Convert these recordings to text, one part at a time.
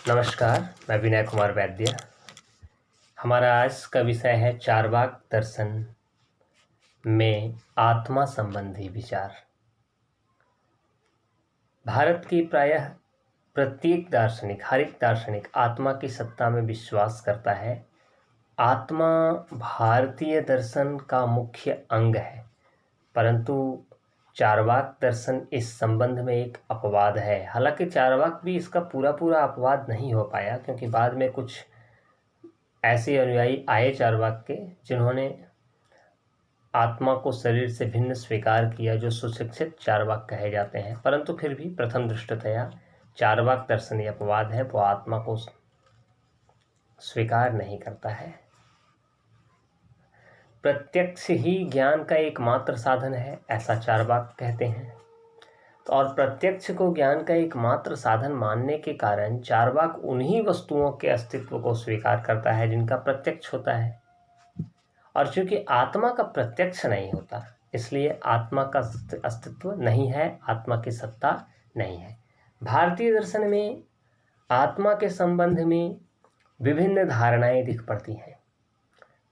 नमस्कार, मैं विनय कुमार वैद्य। हमारा आज का विषय है चार्वाक दर्शन में आत्मा संबंधी विचार। भारत की प्रायः प्रत्येक दार्शनिक, हर एक दार्शनिक आत्मा की सत्ता में विश्वास करता है। आत्मा भारतीय दर्शन का मुख्य अंग है, परंतु चार्वाक दर्शन इस संबंध में एक अपवाद है। हालांकि चार्वाक भी इसका पूरा अपवाद नहीं हो पाया, क्योंकि बाद में कुछ ऐसे अनुयायी आए चार्वाक के जिन्होंने आत्मा को शरीर से भिन्न स्वीकार किया, जो सुशिक्षित चार्वाक कहे जाते हैं। परंतु फिर भी प्रथम दृष्टतया चार्वाक दर्शन ये अपवाद है, वो आत्मा को स्वीकार नहीं करता है। प्रत्यक्ष ही ज्ञान का एकमात्र साधन है, ऐसा चार्वाक कहते हैं। और प्रत्यक्ष को ज्ञान का एकमात्र साधन मानने के कारण चार्वाक उन्हीं वस्तुओं के अस्तित्व को स्वीकार करता है जिनका प्रत्यक्ष होता है। और चूंकि आत्मा का प्रत्यक्ष नहीं होता, इसलिए आत्मा का अस्तित्व नहीं है, आत्मा की सत्ता नहीं है। भारतीय दर्शन में आत्मा के संबंध में विभिन्न धारणाएं दिख पड़ती हैं।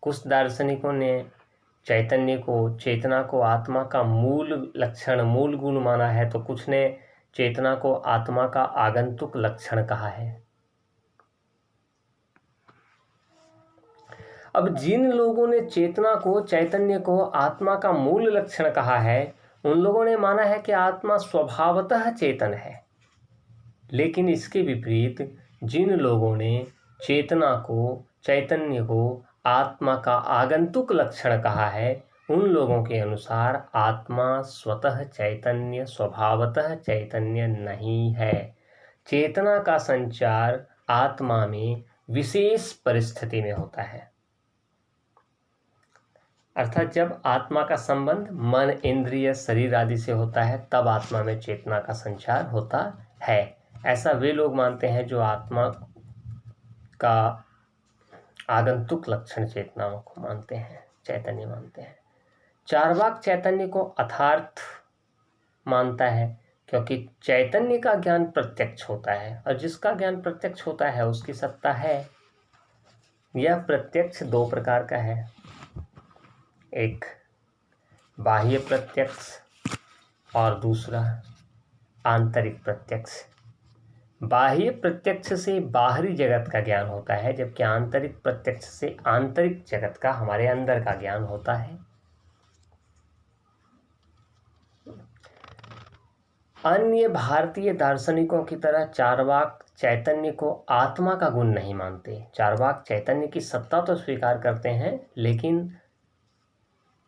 कुछ दार्शनिकों ने चैतन्य को, चेतना को आत्मा का मूल लक्षण, मूल गुण माना है, तो कुछ ने चेतना को आत्मा का आगंतुक लक्षण कहा है। अब जिन लोगों ने चेतना को, चैतन्य को आत्मा का मूल लक्षण कहा है, उन लोगों ने माना है कि आत्मा स्वभावतः चेतन है। लेकिन इसके विपरीत जिन लोगों ने चेतना को, चैतन्य को आत्मा का आगंतुक लक्षण कहा है, उन लोगों के अनुसार आत्मा स्वतः चैतन्य, स्वभावतः चैतन्य नहीं है। चेतना का संचार आत्मा में विशेष परिस्थिति में होता है, अर्थात जब आत्मा का संबंध मन, इंद्रिय, शरीर आदि से होता है, तब आत्मा में चेतना का संचार होता है। ऐसा वे लोग मानते हैं जो आत्मा का आगंतुक लक्षण चेतना को मानते हैं, चैतन्य मानते हैं। चार्वाक चैतन्य को अथार्थ मानता है, क्योंकि चैतन्य का ज्ञान प्रत्यक्ष होता है, और जिसका ज्ञान प्रत्यक्ष होता है उसकी सत्ता है। यह प्रत्यक्ष दो प्रकार का है, एक बाह्य प्रत्यक्ष और दूसरा आंतरिक प्रत्यक्ष। बाह्य प्रत्यक्ष से बाहरी जगत का ज्ञान होता है, जबकि आंतरिक प्रत्यक्ष से आंतरिक जगत का, हमारे अंदर का ज्ञान होता है। अन्य भारतीय दार्शनिकों की तरह चार्वाक चैतन्य को आत्मा का गुण नहीं मानते। चार्वाक चैतन्य की सत्ता तो स्वीकार करते हैं, लेकिन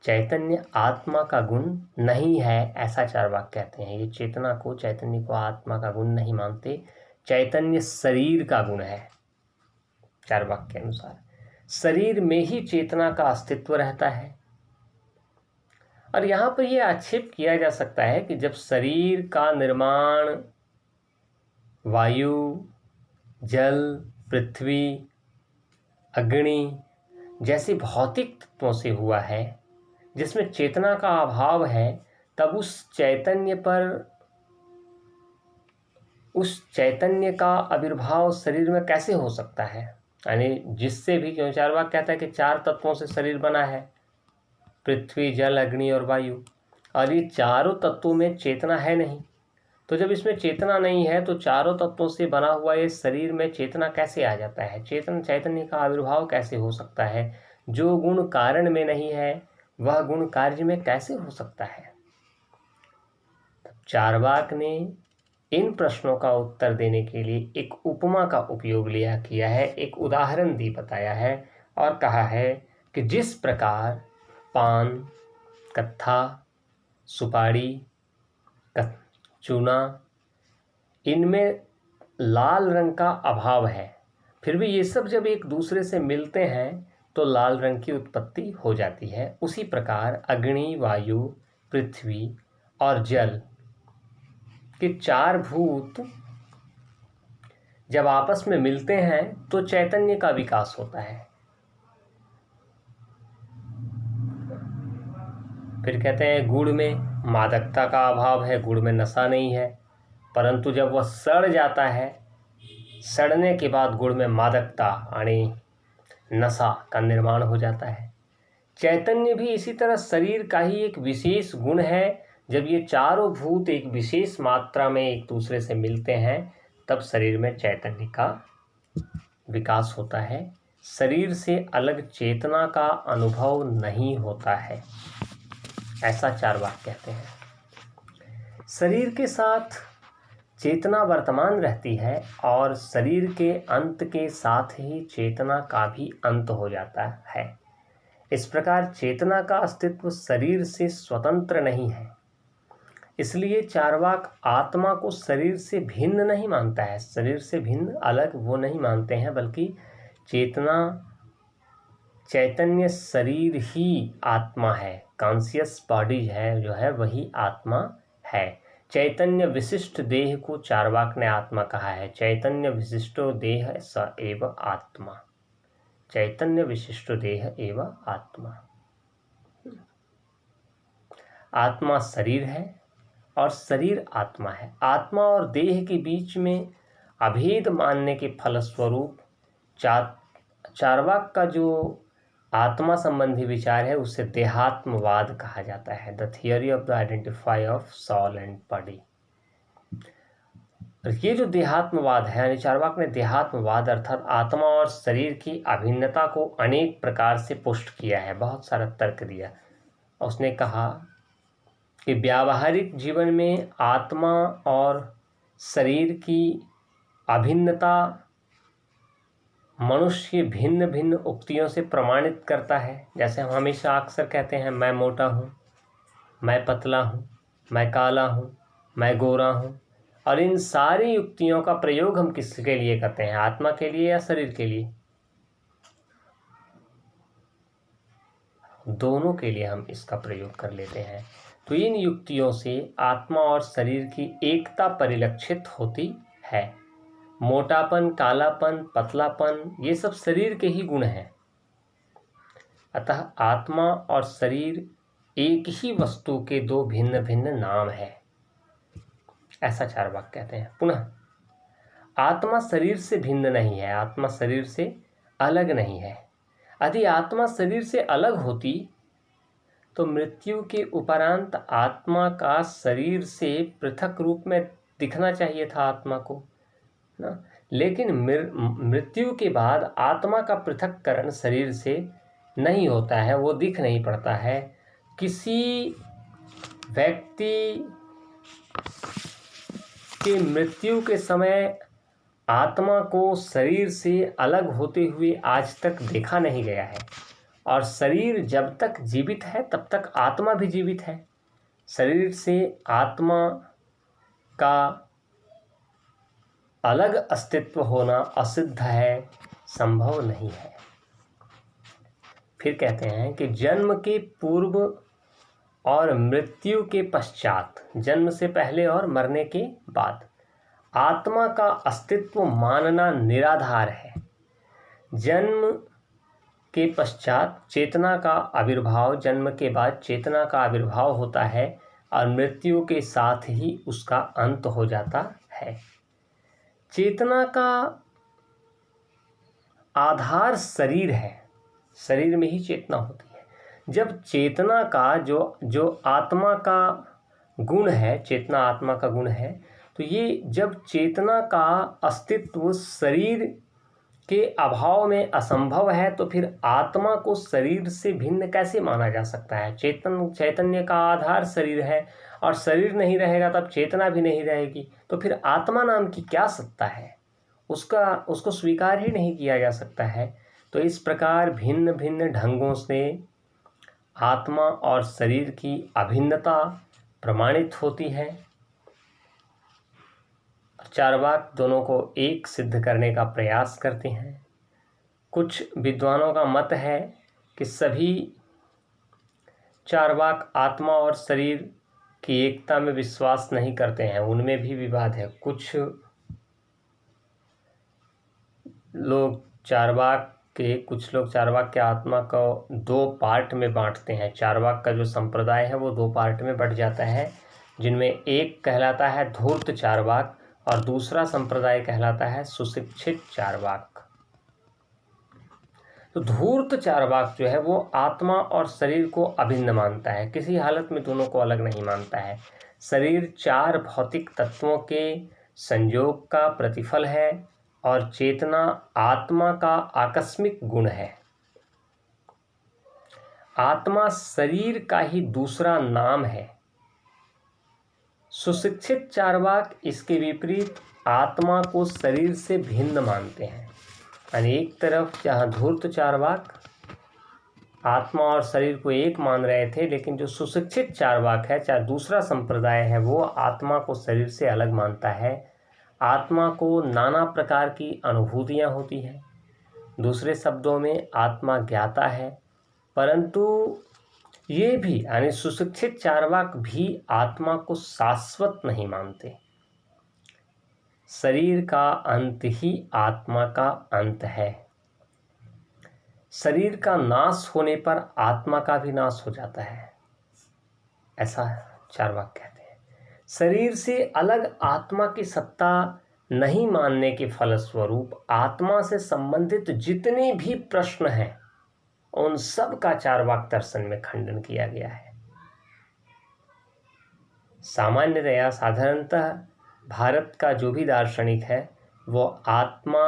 चैतन्य आत्मा का गुण नहीं है, ऐसा चार्वाक कहते हैं। ये चेतना को, चैतन्य को आत्मा का गुण नहीं मानते। चैतन्य शरीर का गुण है। चार्वाक के अनुसार शरीर में ही चेतना का अस्तित्व रहता है। और यहाँ पर यह आक्षेप किया जा सकता है कि जब शरीर का निर्माण वायु, जल, पृथ्वी, अग्नि जैसे भौतिक तत्वों से हुआ है, जिसमें चेतना का अभाव है, तब उस चैतन्य का आविर्भाव शरीर में कैसे हो सकता है। यानी जिससे भी, क्यों चार्वाक कहता है कि चार तत्वों से शरीर बना है, पृथ्वी, जल, अग्नि और वायु, और ये चारों तत्वों में चेतना है नहीं। तो जब इसमें चेतना नहीं है, तो चारों तत्वों से बना हुआ ये शरीर में चेतना कैसे आ जाता है, चैतन्य का आविर्भाव कैसे हो सकता है। जो गुण कारण में नहीं है, वह गुण कार्य में कैसे हो सकता है। चार्वाक ने इन प्रश्नों का उत्तर देने के लिए एक उपमा का उपयोग किया है, एक उदाहरण बताया है और कहा है कि जिस प्रकार पान, कत्था, सुपारी, चूना, इनमें लाल रंग का अभाव है, फिर भी ये सब जब एक दूसरे से मिलते हैं तो लाल रंग की उत्पत्ति हो जाती है। उसी प्रकार अग्नि, वायु, पृथ्वी और जल के चार भूत जब आपस में मिलते हैं तो चैतन्य का विकास होता है। फिर कहते हैं गुड़ में मादकता का अभाव है, गुड़ में नशा नहीं है, परंतु जब वह सड़ जाता है सड़ने के बाद गुड़ में मादकता यानी नशा का निर्माण हो जाता है। चैतन्य भी इसी तरह शरीर का ही एक विशेष गुण है। जब ये चारों भूत एक विशेष मात्रा में एक दूसरे से मिलते हैं तब शरीर में चैतन्य का विकास होता है। शरीर से अलग चेतना का अनुभव नहीं होता है, ऐसा चार्वाक कहते हैं। शरीर के साथ चेतना वर्तमान रहती है और शरीर के अंत के साथ ही चेतना का भी अंत हो जाता है। इस प्रकार चेतना का अस्तित्व शरीर से स्वतंत्र नहीं है। इसलिए चार्वाक आत्मा को शरीर से भिन्न नहीं मानता है। शरीर से भिन्न अलग वो नहीं मानते हैं, बल्कि चैतन्य शरीर ही आत्मा है। कॉन्शियस बॉडी है जो है वही आत्मा है। चैतन्य विशिष्ट देह को चार्वाक ने आत्मा कहा है। चैतन्य विशिष्टो देह स एव आत्मा। चैतन्य विशिष्ट देह एव आत्मा। आत्मा शरीर है और शरीर आत्मा है। आत्मा और देह के बीच में अभेद मानने के फलस्वरूप चार्वाक का जो आत्मा संबंधी विचार है उसे देहात्मवाद कहा जाता है। The theory of the identify of soul and body. ये जो देहात्मवाद है, यानी चार्वाक ने देहात्मवाद अर्थात आत्मा और शरीर की अभिन्नता को अनेक प्रकार से पुष्ट किया है, बहुत सारा तर्क दिया। उसने कहा कि व्यावहारिक जीवन में आत्मा और शरीर की अभिन्नता मनुष्य भिन्न भिन्न उक्तियों से प्रमाणित करता है। जैसे हम हमेशा अक्सर कहते हैं मैं मोटा हूँ, मैं पतला हूँ, मैं काला हूँ, मैं गोरा हूँ, और इन सारी युक्तियों का प्रयोग हम किसके लिए करते हैं, आत्मा के लिए या शरीर के लिए? दोनों के लिए हम इसका प्रयोग कर लेते हैं। तो इन युक्तियों से आत्मा और शरीर की एकता परिलक्षित होती है। मोटापन, कालापन, पतलापन ये सब शरीर के ही गुण हैं। अतः आत्मा और शरीर एक ही वस्तु के दो भिन्न भिन्न नाम है, ऐसा चार्वाक कहते हैं। पुनः आत्मा शरीर से भिन्न नहीं है, आत्मा शरीर से अलग नहीं है। यदि आत्मा शरीर से अलग होती तो मृत्यु के उपरांत आत्मा का शरीर से पृथक रूप में दिखना चाहिए था आत्मा को ना। लेकिन मृत्यु के बाद आत्मा का पृथक्करण शरीर से नहीं होता है, वो दिख नहीं पड़ता है। किसी व्यक्ति के मृत्यु के समय आत्मा को शरीर से अलग होते हुए आज तक देखा नहीं गया है, और शरीर जब तक जीवित है तब तक आत्मा भी जीवित है। शरीर से आत्मा का अलग अस्तित्व होना असिद्ध है, संभव नहीं है। फिर कहते हैं कि जन्म के पूर्व और मृत्यु के पश्चात, जन्म से पहले और मरने के बाद आत्मा का अस्तित्व मानना निराधार है। जन्म के पश्चात चेतना का आविर्भाव, जन्म के बाद चेतना का आविर्भाव होता है और मृत्यु के साथ ही उसका अंत हो जाता है। चेतना का आधार शरीर है, शरीर में ही चेतना होती है। जब चेतना का जो आत्मा का गुण है, चेतना आत्मा का गुण है, तो ये जब चेतना का अस्तित्व शरीर के अभाव में असंभव है तो फिर आत्मा को शरीर से भिन्न कैसे माना जा सकता है? चैतन्य का आधार शरीर है और शरीर नहीं रहेगा तब चेतना भी नहीं रहेगी, तो फिर आत्मा नाम की क्या सत्ता है? उसको स्वीकार ही नहीं किया जा सकता है। तो इस प्रकार भिन्न भिन्न ढंगों से आत्मा और शरीर की अभिन्नता प्रमाणित होती है। चार्वाक दोनों को एक सिद्ध करने का प्रयास करते हैं। कुछ विद्वानों का मत है कि सभी चार्वाक आत्मा और शरीर की एकता में विश्वास नहीं करते हैं, उनमें भी विवाद है। कुछ लोग चार्वाक के आत्मा को दो पार्ट में बांटते हैं। चार्वाक का जो संप्रदाय है वो दो पार्ट में बंट जाता है, जिनमें एक कहलाता है धूर्त चार्वाक और दूसरा संप्रदाय कहलाता है सुशिक्षित चार्वाक। तो धूर्त चार्वाक जो है वो आत्मा और शरीर को अभिन्न मानता है, किसी हालत में दोनों को अलग नहीं मानता है। शरीर 4 भौतिक तत्वों के संयोग का प्रतिफल है और चेतना आत्मा का आकस्मिक गुण है। आत्मा शरीर का ही दूसरा नाम है। सुशिक्षित चार्वाक इसके विपरीत आत्मा को शरीर से भिन्न मानते हैं। यानी एक तरफ जहाँ धूर्त चार्वाक आत्मा और शरीर को एक मान रहे थे, लेकिन जो सुशिक्षित चार्वाक है, चाहे दूसरा संप्रदाय है, वो आत्मा को शरीर से अलग मानता है। आत्मा को नाना प्रकार की अनुभूतियाँ होती हैं, दूसरे शब्दों में आत्मा ज्ञाता है, परंतु ये भी यानी सुशिक्षित चार्वाक भी आत्मा को शाश्वत नहीं मानते। शरीर का अंत ही आत्मा का अंत है। शरीर का नाश होने पर आत्मा का भी नाश हो जाता है, ऐसा चार्वाक कहते हैं। शरीर से अलग आत्मा की सत्ता नहीं मानने के फलस्वरूप आत्मा से संबंधित जितने भी प्रश्न हैं उन सब का चार्वाक दर्शन में खंडन किया गया है। सामान्यतया साधारणतः भारत का जो भी दार्शनिक है वो आत्मा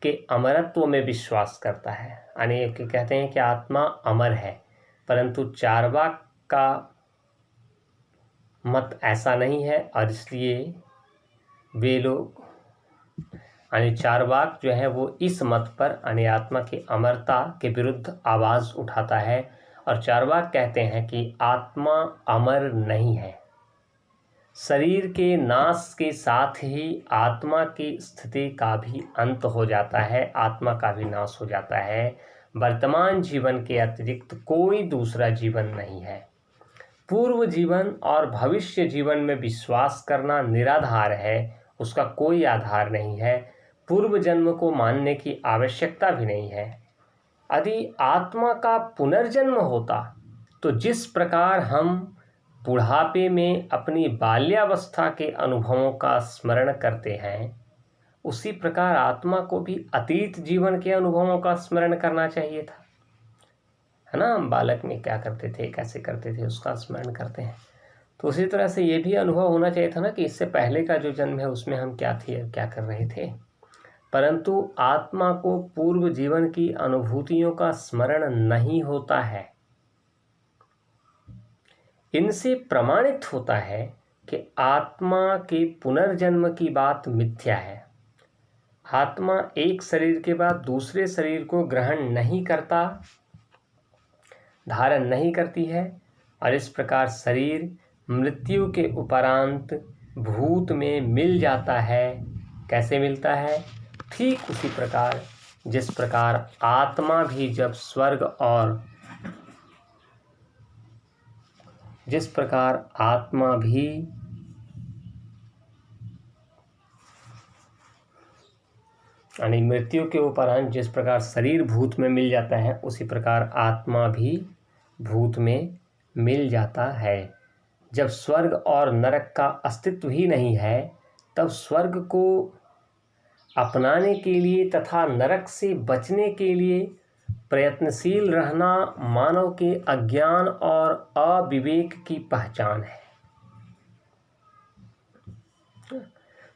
के अमरत्व में विश्वास करता है, यानी कहते हैं कि आत्मा अमर है, परंतु चार्वाक का मत ऐसा नहीं है और इसलिए वे लोग यानी चार्वाक जो है वो इस मत पर यानी आत्मा की अमरता के विरुद्ध आवाज़ उठाता है और चार्वाक कहते हैं कि आत्मा अमर नहीं है। शरीर के नाश के साथ ही आत्मा की स्थिति का भी अंत हो जाता है, आत्मा का भी नाश हो जाता है। वर्तमान जीवन के अतिरिक्त कोई दूसरा जीवन नहीं है। पूर्व जीवन और भविष्य जीवन में विश्वास करना निराधार है, उसका कोई आधार नहीं है। पूर्व जन्म को मानने की आवश्यकता भी नहीं है। यदि आत्मा का पुनर्जन्म होता तो जिस प्रकार हम बुढ़ापे में अपनी बाल्यावस्था के अनुभवों का स्मरण करते हैं, उसी प्रकार आत्मा को भी अतीत जीवन के अनुभवों का स्मरण करना चाहिए था, है ना। हम बालक में क्या करते थे, कैसे करते थे, उसका स्मरण करते हैं। तो उसी तरह से ये भी अनुभव होना चाहिए था ना कि इससे पहले का जो जन्म है उसमें हम क्या थे और क्या कर रहे थे। परंतु आत्मा को पूर्व जीवन की अनुभूतियों का स्मरण नहीं होता है। इनसे प्रमाणित होता है कि आत्मा के पुनर्जन्म की बात मिथ्या है। आत्मा एक शरीर के बाद दूसरे शरीर को ग्रहण नहीं करता, धारण नहीं करती है, और इस प्रकार शरीर मृत्यु के उपरांत भूत में मिल जाता है। कैसे मिलता है? ठीक उसी प्रकार जिस प्रकार आत्मा भी जब स्वर्ग और जिस प्रकार आत्मा भी यानी मृत्यु के उपरांत जिस प्रकार शरीर भूत में मिल जाता है, उसी प्रकार आत्मा भी भूत में मिल जाता है। जब स्वर्ग और नरक का अस्तित्व ही नहीं है, तब स्वर्ग को अपनाने के लिए तथा नरक से बचने के लिए प्रयत्नशील रहना मानव के अज्ञान और अविवेक की पहचान है।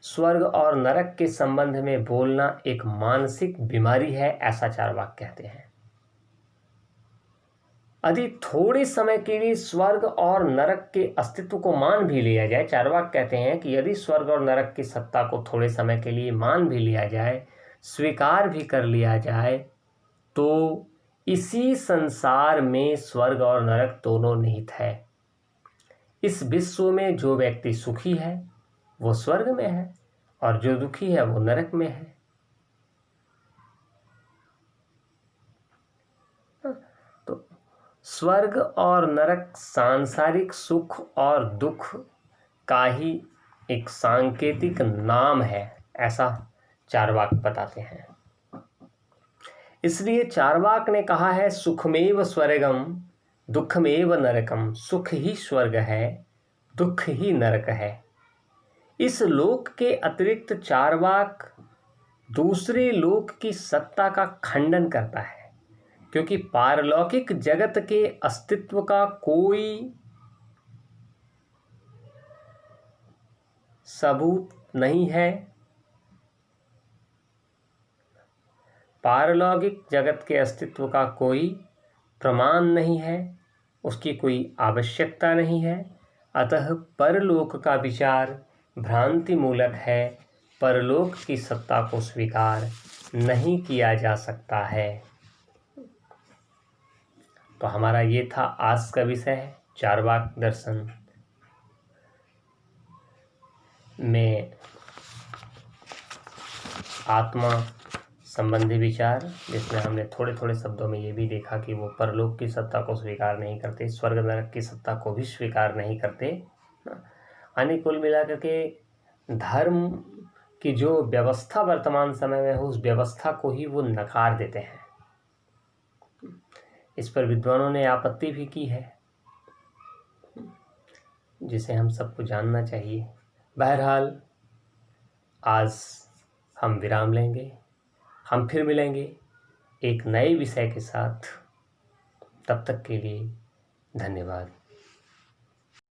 स्वर्ग और नरक के संबंध में बोलना एक मानसिक बीमारी है, ऐसा चार्वाक कहते हैं। यदि थोड़े समय के लिए स्वर्ग और नरक के अस्तित्व को मान भी लिया जाए, चार्वाक कहते हैं कि यदि स्वर्ग और नरक की सत्ता को थोड़े समय के लिए मान भी लिया जाए, स्वीकार भी कर लिया जाए, तो इसी संसार में स्वर्ग और नरक दोनों निहित है। इस विश्व में जो व्यक्ति सुखी है वो स्वर्ग में है और जो दुखी है वो नरक में है। तो स्वर्ग और नरक सांसारिक सुख और दुख का ही एक सांकेतिक नाम है, ऐसा चार्वाक बताते हैं। इसलिए चार्वाक ने कहा है, सुखमेव स्वर्गम दुखमेव नरकम। सुख ही स्वर्ग है, दुख ही नरक है। इस लोक के अतिरिक्त चार्वाक दूसरे लोक की सत्ता का खंडन करता है, क्योंकि पारलौकिक जगत के अस्तित्व का कोई सबूत नहीं है। पारलौकिक जगत के अस्तित्व का कोई प्रमाण नहीं है, उसकी कोई आवश्यकता नहीं है। अतः परलोक का विचार भ्रांति मूलक है, परलोक की सत्ता को स्वीकार नहीं किया जा सकता है। तो हमारा ये था आज का विषय, चार्वाक दर्शन में आत्मा संबंधी विचार, जिसमें हमने थोड़े थोड़े शब्दों में ये भी देखा कि वो परलोक की सत्ता को स्वीकार नहीं करते, स्वर्ग नरक की सत्ता को भी स्वीकार नहीं करते। यानी कुल मिलाकर के धर्म की जो व्यवस्था वर्तमान समय में हो, उस व्यवस्था को ही वो नकार देते हैं। इस पर विद्वानों ने आपत्ति भी की है, जिसे हम सबको जानना चाहिए। बहरहाल आज हम विराम लेंगे, हम फिर मिलेंगे एक नए विषय के साथ। तब तक के लिए धन्यवाद।